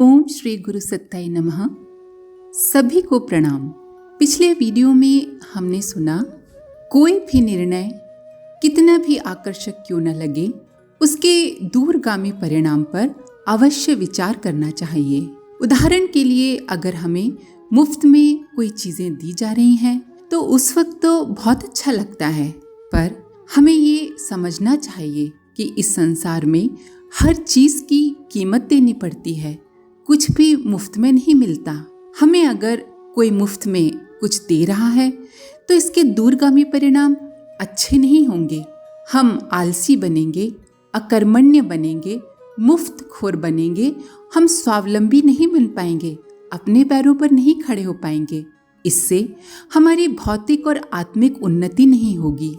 ओम श्री गुरु सत्ताई नमः। सभी को प्रणाम। पिछले वीडियो में हमने सुना, कोई भी निर्णय कितना भी आकर्षक क्यों न लगे, उसके दूरगामी परिणाम पर अवश्य विचार करना चाहिए। उदाहरण के लिए, अगर हमें मुफ्त में कोई चीजें दी जा रही हैं तो उस वक्त तो बहुत अच्छा लगता है, पर हमें ये समझना चाहिए कि इस संसार में हर चीज की कीमत देनी पड़ती है। कुछ भी मुफ्त में नहीं मिलता। हमें अगर कोई मुफ्त में कुछ दे रहा है तो इसके दूरगामी परिणाम अच्छे नहीं होंगे। हम आलसी बनेंगे, अकर्मण्य बनेंगे, मुफ्तखोर बनेंगे। हम स्वावलंबी नहीं बन पाएंगे, अपने पैरों पर नहीं खड़े हो पाएंगे। इससे हमारी भौतिक और आत्मिक उन्नति नहीं होगी।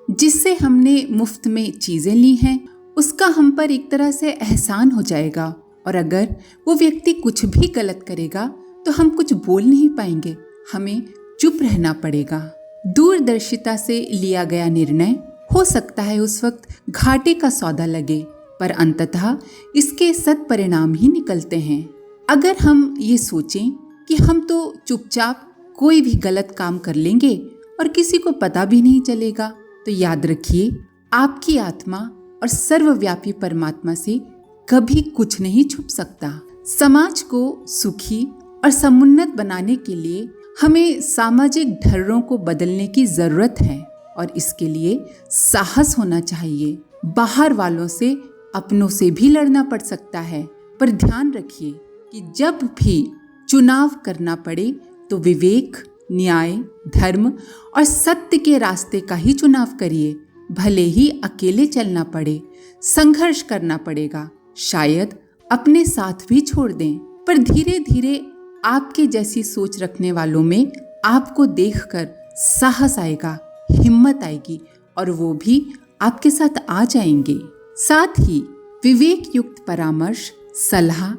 जिससे हमने मुफ्त में चीजें ली हैं उसका हम पर एक तरह से एहसान हो जाएगा, और अगर वो व्यक्ति कुछ भी गलत करेगा तो हम कुछ बोल नहीं पाएंगे, हमें चुप रहना पड़ेगा। दूरदर्शिता से लिया गया निर्णय हो सकता है उस वक्त घाटे का सौदा लगे, पर अंततः इसके सत्परिणाम ही निकलते हैं। अगर हम ये सोचें कि हम तो चुपचाप कोई भी गलत काम कर लेंगे और किसी को पता भी नहीं चलेगा, तो याद रखिए, आपकी आत्मा और सर्वव्यापी परमात्मा से कभी कुछ नहीं छुप सकता। समाज को सुखी और समुन्नत बनाने के लिए हमें सामाजिक ढर्रों को बदलने की जरूरत है, और इसके लिए साहस होना चाहिए। बाहर वालों से, अपनों से भी लड़ना पड़ सकता है, पर ध्यान रखिए कि जब भी चुनाव करना पड़े तो विवेक, न्याय, धर्म और सत्य के रास्ते का ही चुनाव करिए। भले ही अकेले चलना पड़े, संघर्ष करना पड़ेगा, शायद अपने साथ भी छोड़ दें, पर धीरे धीरे आपके जैसी सोच रखने वालों में आपको देखकर साहस आएगा, हिम्मत आएगी, और वो भी आपके साथ आ जाएंगे। साथ ही विवेक युक्त परामर्श, सलाह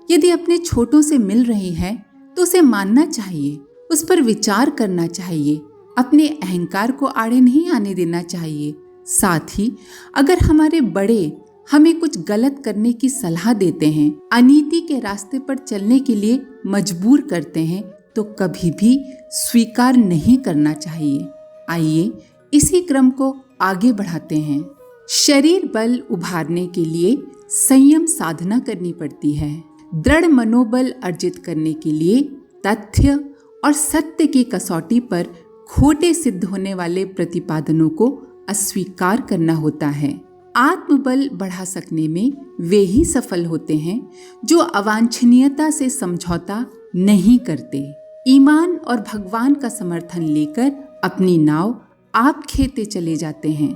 यदि अपने छोटों से मिल रही है तो उसे मानना चाहिए, उस पर विचार करना चाहिए, अपने अहंकार को आड़े नहीं आने देना चाहिए। साथ ही अगर हमारे बड़े हमें कुछ गलत करने की सलाह देते हैं, अनीति के रास्ते पर चलने के लिए मजबूर करते हैं, तो कभी भी स्वीकार नहीं करना चाहिए। आइए इसी क्रम को आगे बढ़ाते हैं। शरीर बल उभारने के लिए संयम साधना करनी पड़ती है। दृढ़ मनोबल अर्जित करने के लिए तथ्य और सत्य की कसौटी पर खोटे सिद्ध होने वाले प्रतिपादनों को अस्वीकार करना होता है। आत्मबल बढ़ा सकने में वे ही सफल होते हैं जो अवांछनीयता से समझौता नहीं करते। ईमान और भगवान का समर्थन लेकर अपनी नाव आप खेते चले जाते हैं।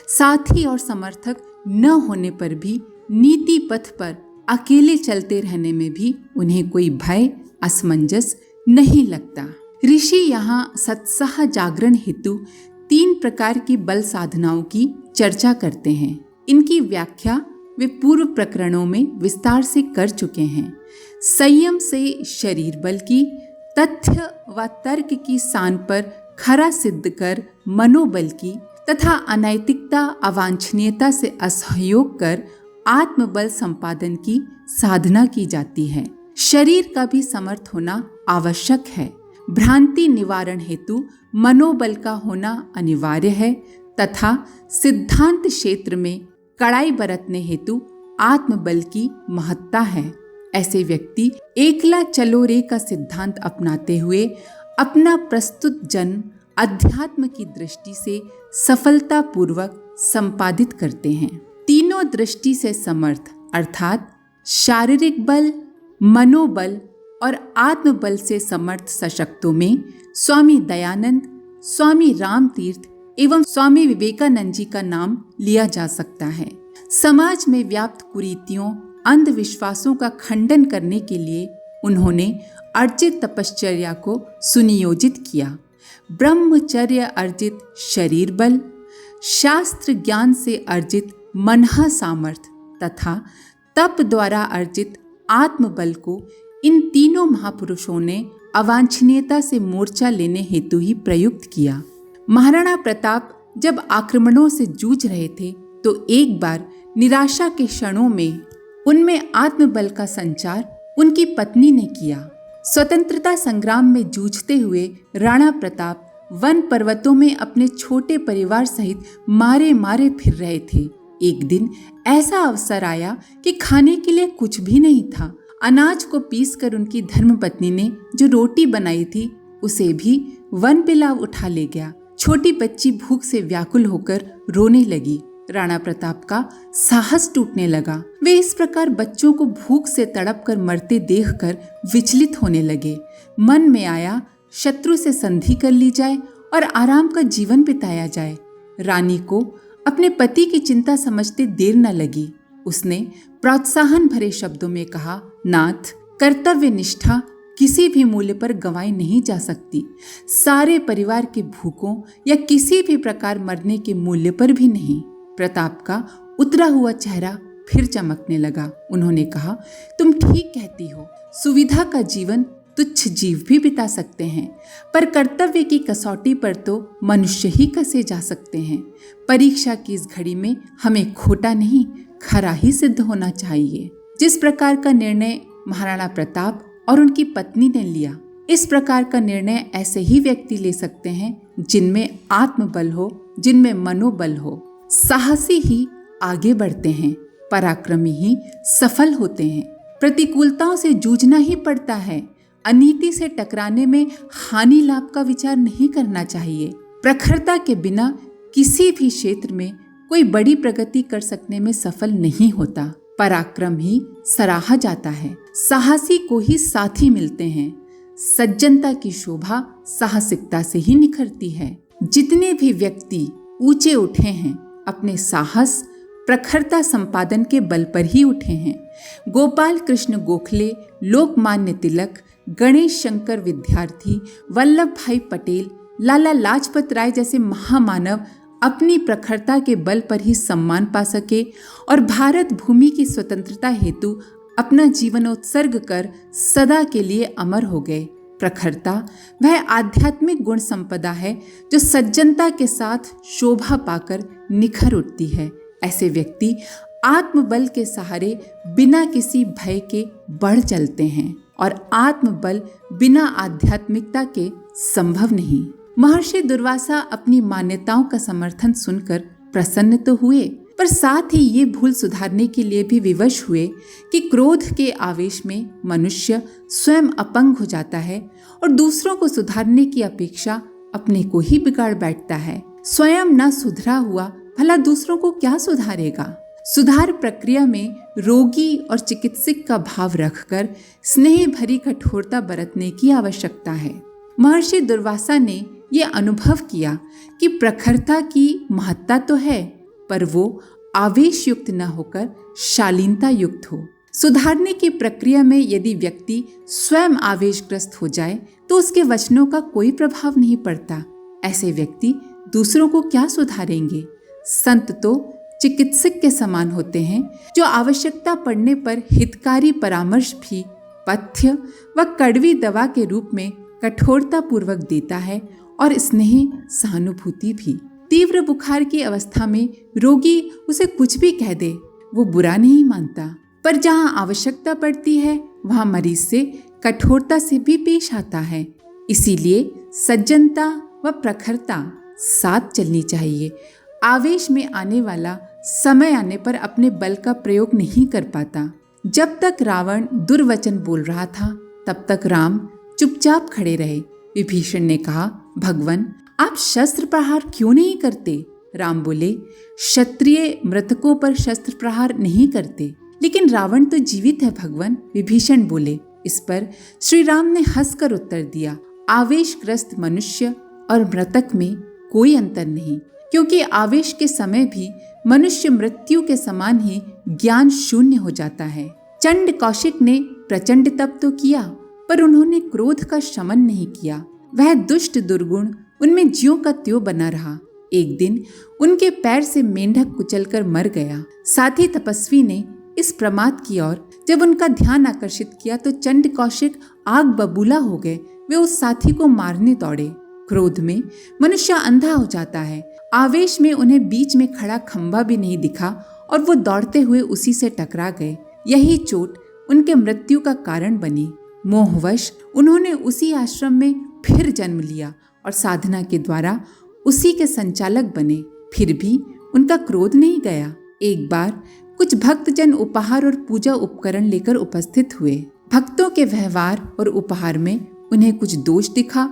साथी और समर्थक न होने पर भी नीति पथ पर अकेले चलते रहने में भी उन्हें कोई भय, असमंजस नहीं लगता। ऋषि यहाँ सत्साह जागरण हेतु 3 प्रकार की बल साधनाओं की चर्चा करते हैं। इनकी व्याख्या वे पूर्व प्रकरणों में विस्तार से कर चुके हैं। संयम से शरीर बल की, तथ्य व तर्क की सान पर खरा सिद्ध कर मनोबल की, तथा अनैतिकता, अवांछनीयता से असहयोग कर आत्मबल संपादन की साधना की जाती है। शरीर का भी समर्थ होना आवश्यक है। भ्रांति निवारण हेतु मनोबल का होना अनिवार्य है, तथा सिद्धांत क्षेत्र में कड़ाई बरतने हेतु आत्मबल की महत्ता है। ऐसे व्यक्ति एकला चलो रे का सिद्धांत अपनाते हुए अपना प्रस्तुत जन्म अध्यात्म की दृष्टि से सफलतापूर्वक संपादित करते हैं। तीनों दृष्टि से समर्थ अर्थात शारीरिक बल, मनोबल और आत्मबल से समर्थ सशक्तों में स्वामी दयानंद, स्वामी राम तीर्थ एवं स्वामी विवेकानंद जी का नाम लिया जा सकता है। समाज में व्याप्त कुरीतियों, अंधविश्वासों का खंडन करने के लिए उन्होंने अर्जित तपश्चर्या को सुनियोजित किया। ब्रह्मचर्य अर्जित शरीर बल, शास्त्र ज्ञान से अर्जित मनहा सामर्थ्य तथा तप द्वारा अर्जित आत्मबल को इन तीनों महापुरुषों ने अवांछनीयता से मोर्चा लेने हेतु ही प्रयुक्त किया। महाराणा प्रताप जब आक्रमणों से जूझ रहे थे तो एक बार निराशा के क्षणों में उनमें आत्मबल का संचार उनकी पत्नी ने किया। स्वतंत्रता संग्राम में जूझते हुए राणा प्रताप वन पर्वतों में अपने छोटे परिवार सहित मारे मारे फिर रहे थे। एक दिन ऐसा अवसर आया कि खाने के लिए कुछ भी नहीं था। अनाज को पीसकर उनकी धर्मपत्नी ने जो रोटी बनाई थी उसे भी वन बिलाव उठा ले गया। छोटी बच्ची भूख से व्याकुल होकर रोने लगी। राणा प्रताप का साहस टूटने लगा। वे इस प्रकार बच्चों को भूख से तड़प कर मरते देखकर विचलित होने लगे। मन में आया शत्रु से संधि कर ली जाए और आराम का जीवन बिताया जाए। रानी को अपने पति की चिंता समझते देर न लगी। उसने प्रोत्साहन भरे शब्दों में कहा, नाथ, कर्तव्य निष्ठा किसी भी मूल्य पर गंवाई नहीं जा सकती। सारे परिवार के भूखों या किसी भी प्रकार मरने के मूल्य पर भी नहीं। प्रताप का उतरा हुआ चेहरा फिर चमकने लगा। उन्होंने कहा, तुम ठीक कहती हो। सुविधा का जीवन तुच्छ जीव भी बिता सकते हैं, पर कर्तव्य की कसौटी पर तो मनुष्य ही कसे जा सकते हैं। परीक्षा की इस घड़ी में हमें खोटा नहीं, खरा ही सिद्ध होना चाहिए। जिस प्रकार का निर्णय महाराणा प्रताप और उनकी पत्नी ने लिया, इस प्रकार का निर्णय ऐसे ही व्यक्ति ले सकते हैं जिनमें आत्मबल हो, जिनमें मनोबल हो। साहसी ही आगे बढ़ते हैं, पराक्रमी ही सफल होते हैं। प्रतिकूलताओं से जूझना ही पड़ता है। अनीति से टकराने में हानि लाभ का विचार नहीं करना चाहिए। प्रखरता के बिना किसी भी क्षेत्र में कोई बड़ी प्रगति कर सकने में सफल नहीं होता। पराक्रम ही सराहा जाता है। साहसी को ही साथी मिलते हैं। सज्जनता की शोभा साहसिकता से ही निखरती है। जितने भी व्यक्ति ऊंचे उठे हैं, अपने साहस प्रखरता संपादन के बल पर ही उठे हैं। गोपाल कृष्ण गोखले, लोकमान्य तिलक, गणेश शंकर विद्यार्थी, वल्लभ भाई पटेल, लाला लाजपत राय जैसे महामानव अपनी प्रखरता के बल पर ही सम्मान पा सके और भारत भूमि की स्वतंत्रता हेतु अपना जीवनोत्सर्ग कर सदा के लिए अमर हो गए। प्रखरता वह आध्यात्मिक गुण संपदा है जो सज्जनता के साथ शोभा पाकर निखर उठती है। ऐसे व्यक्ति आत्मबल के सहारे बिना किसी भय के बढ़ चलते हैं और आत्मबल बिना आध्यात्मिकता के संभव नहीं। महर्षि दुर्वासा अपनी मान्यताओं का समर्थन सुनकर प्रसन्न तो हुए, पर साथ ही ये भूल सुधारने के लिए भी विवश हुए कि क्रोध के आवेश में मनुष्य स्वयं अपंग हो जाता है और दूसरों को सुधारने की अपेक्षा अपने को ही बिगाड़ बैठता है। स्वयं न सुधरा हुआ भला दूसरों को क्या सुधारेगा। सुधार प्रक्रिया में रोगी और चिकित्सक का भाव रखकर स्नेह भरी कठोरता बरतने की आवश्यकता है। महर्षि दुर्वासा ने यह अनुभव किया कि प्रखरता की महत्ता तो है, पर वो आवेश युक्त न होकर शालीनता युक्त हो। सुधारने की प्रक्रिया में यदि व्यक्ति स्वयं आवेशग्रस्त हो जाए तो उसके वचनों का कोई प्रभाव नहीं पड़ता। ऐसे व्यक्ति दूसरों को क्या सुधारेंगे। संत तो चिकित्सक के समान होते हैं जो आवश्यकता पड़ने पर हितकारी परामर्श भी पथ्य व कड़वी दवा के रूप में कठोरता पूर्वक देता है और स्नेह सहानुभूति भी। तीव्र बुखार की अवस्था में रोगी उसे कुछ भी कह दे, वो बुरा नहीं मानता, पर जहाँ आवश्यकता पड़ती है वहाँ मरीज से कठोरता से भी पेश आता है। इसीलिए सज्जनता व प्रखरता साथ चलनी चाहिए। आवेश में आने वाला समय आने पर अपने बल का प्रयोग नहीं कर पाता। जब तक रावण दुर्वचन बोल रहा था तब तक राम चुपचाप खड़े रहे। विभीषण ने कहा, भगवान आप शस्त्र प्रहार क्यों नहीं करते। राम बोले, क्षत्रिय मृतकों पर शस्त्र प्रहार नहीं करते, लेकिन रावण तो जीवित है भगवान। विभीषण बोले। इस पर श्री राम ने हंसकर उत्तर दिया, आवेशग्रस्त मनुष्य और मृतक में कोई अंतर नहीं, क्योंकि आवेश के समय भी मनुष्य मृत्यु के समान ही ज्ञान शून्य हो जाता है। चंड कौशिक ने प्रचंड तप तो किया, पर उन्होंने क्रोध का शमन नहीं किया। वह दुष्ट दुर्गुण उनमें ज्यों का त्यों बना रहा। एक दिन उनके पैर से मेंढक कुचलकर मर गया। साथी तपस्वी ने इस प्रमाद की ओर जब उनका ध्यान आकर्षित किया तो चंड कौशिक आग बबूला हो गए। वे उस साथी को मारने दौड़े। क्रोध में मनुष्य अंधा हो जाता है। आवेश में उन्हें बीच में खड़ा खंभा भी नहीं दिखा और वो दौड़ते हुए उसी से टकरा गए। यही चोट उनके मृत्यु का कारण बनी। मोहवश उन्होंने उसी आश्रम में फिर जन्म लिया और साधना के द्वारा उसी के संचालक बने। फिर भी उनका क्रोध नहीं गया। एक बार कुछ भक्तजन उपहार और पूजा उपकरण लेकर उपस्थित हुए। भक्तों के व्यवहार और उपहार में उन्हें कुछ दोष दिखा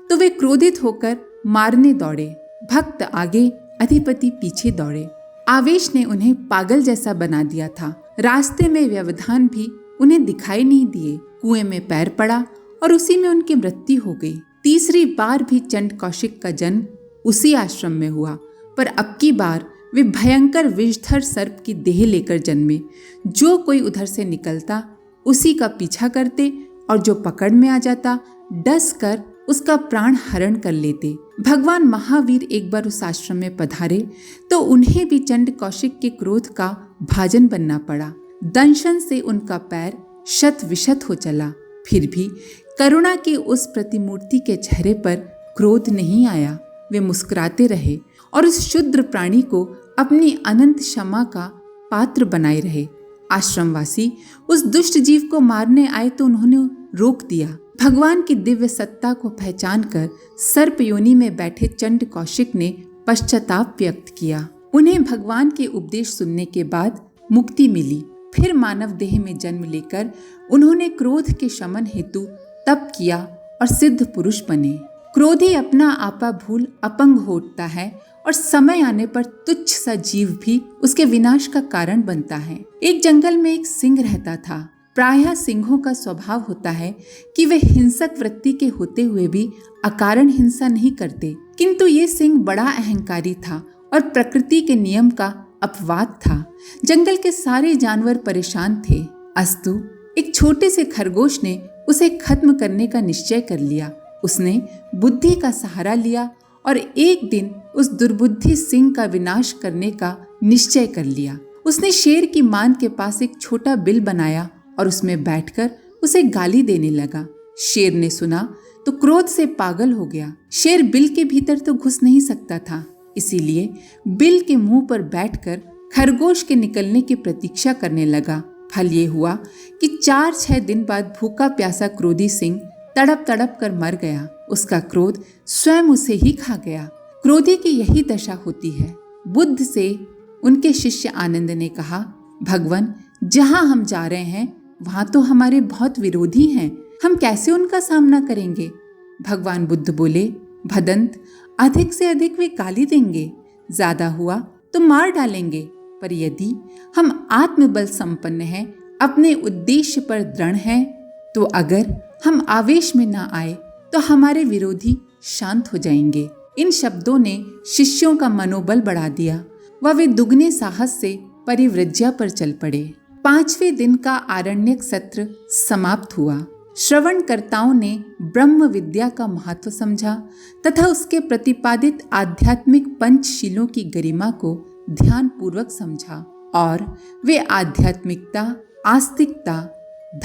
तो वे क्रोधित होकर मारने दौड़े। भक्त आगे, अधिपति पीछे दौड़े। आवेश ने उन्हें पागल जैसा बना दिया था। रास्ते में व्यवधान भी उन्हें दिखाई नहीं दिए। कुएं में पैर पड़ा और उसी में उनकी मृत्यु हो गई। तीसरी बार भी चंड कौशिक का जन्म उसी आश्रम में हुआ, पर अब की बार वे भयंकर विषधर सर्प की देह लेकर जन्मे। जो कोई उधर से निकलता उसी का पीछा करते और जो पकड़ में आ जाता डस कर उसका प्राण हरण कर लेते। भगवान महावीर एक बार उस आश्रम में पधारे तो उन्हें भी चंड कौशिक के क्रोध का भाजन बनना पड़ा। दंशन से उनका पैर शत विशत हो चला। फिर भी करुणा की उस प्रतिमूर्ति के चेहरे पर क्रोध नहीं आया। वे मुस्कुराते रहे और उस शुद्र प्राणी को अपनी अनंत क्षमा का पात्र बनाए रहे। आश्रमवासी उस दुष्ट जीव को मारने आए तो उन्होंने रोक दिया। भगवान की दिव्य सत्ता को पहचान कर सर्प योनि में बैठे चंड कौशिक ने पश्चाताप व्यक्त किया। उन्हें भगवान के उपदेश सुनने के बाद मुक्ति मिली। फिर मानव देह में जन्म लेकर उन्होंने क्रोध के शमन हेतु तप किया और सिद्ध पुरुष बने। क्रोधी अपना आपा भूल अपंग हो उठता है और समय आने पर तुच्छ सा जीव भी उसके विनाश का कारण बनता है। एक जंगल में एक सिंह रहता था। प्रायः सिंहों का स्वभाव होता है कि वे हिंसक वृत्ति के होते हुए भी अकारण हिंसा नहीं करते, किंतु ये सिंह बड़ा अहंकारी था और प्रकृति के नियम का अपवाद था। जंगल के सारे जानवर परेशान थे, अस्तु एक छोटे से खरगोश ने उसे खत्म करने का निश्चय कर लिया। उसने बुद्धि का सहारा लिया और एक दिन उस दुर्बुद्धि सिंह का विनाश करने का निश्चय कर लिया। उसने शेर की मान के पास एक छोटा बिल बनाया और उसमें बैठकर उसे गाली देने लगा। शेर ने सुना तो क्रोध से पागल हो गया। शेर बिल के भीतर तो घुस नहीं सकता था, इसीलिए बिल के मुंह पर बैठकर खरगोश के निकलने की प्रतीक्षा करने लगा। फल ये हुआ कि 4-6 दिन बाद भूखा प्यासा क्रोधी सिंह तड़प तड़प कर मर गया। उसका क्रोध स्वयं उसे ही खा गया। क्रोधी की यही दशा होती है। बुद्ध से उनके शिष्य आनंद ने कहा, भगवान जहाँ हम जा रहे हैं वहाँ तो हमारे बहुत विरोधी हैं, हम कैसे उनका सामना करेंगे? भगवान बुद्ध बोले, भदंत अधिक से अधिक वे गाली देंगे, ज्यादा हुआ तो मार डालेंगे, पर यदि हम आत्मबल संपन्न हैं, अपने उद्देश्य पर दृढ़ हैं, तो अगर हम आवेश में ना आए तो हमारे विरोधी शांत हो जाएंगे। इन शब्दों ने शिष्यों का मनोबल बढ़ा दिया व वे दुगने साहस से परिव्रज्या पर चल पड़े। 5वें दिन का आरण्यक सत्र समाप्त हुआ। श्रवणकर्ताओं ने ब्रह्म विद्या का महत्व समझा तथा उसके प्रतिपादित आध्यात्मिक पंचशीलों की गरिमा को ध्यान पूर्वक समझा और वे आध्यात्मिकता, आस्तिकता,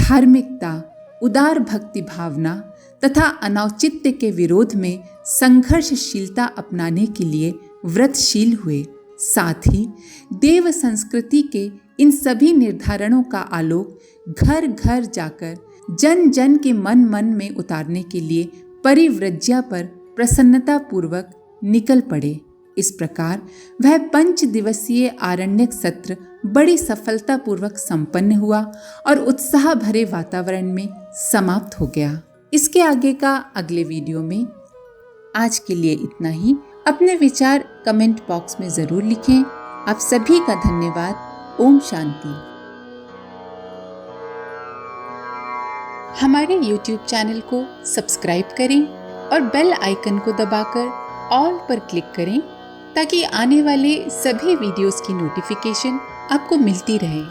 धार्मिकता, उदार भक्ति भावना तथा अनौचित्य के विरोध में संघर्षशीलता अपनाने के लिए व्रतशील हुए। साथ ही देव संस्कृति के इन सभी निर्धारणों का आलोक घर घर जाकर जन जन के मन मन में उतारने के लिए परिव्रज्या पर प्रसन्नता पूर्वक निकल पड़े। इस प्रकार वह 5 दिवसीय आरण्यक सत्र बड़ी सफलता पूर्वक संपन्न हुआ और उत्साह भरे वातावरण में समाप्त हो गया। इसके आगे का अगले वीडियो में। आज के लिए इतना ही। अपने विचार कमेंट बॉक्स में जरूर लिखें। आप सभी का धन्यवाद। ओम शांति। हमारे YouTube चैनल को सब्सक्राइब करें और बेल आइकन को दबाकर ऑल पर क्लिक करें ताकि आने वाले सभी वीडियोस की नोटिफिकेशन आपको मिलती रहे।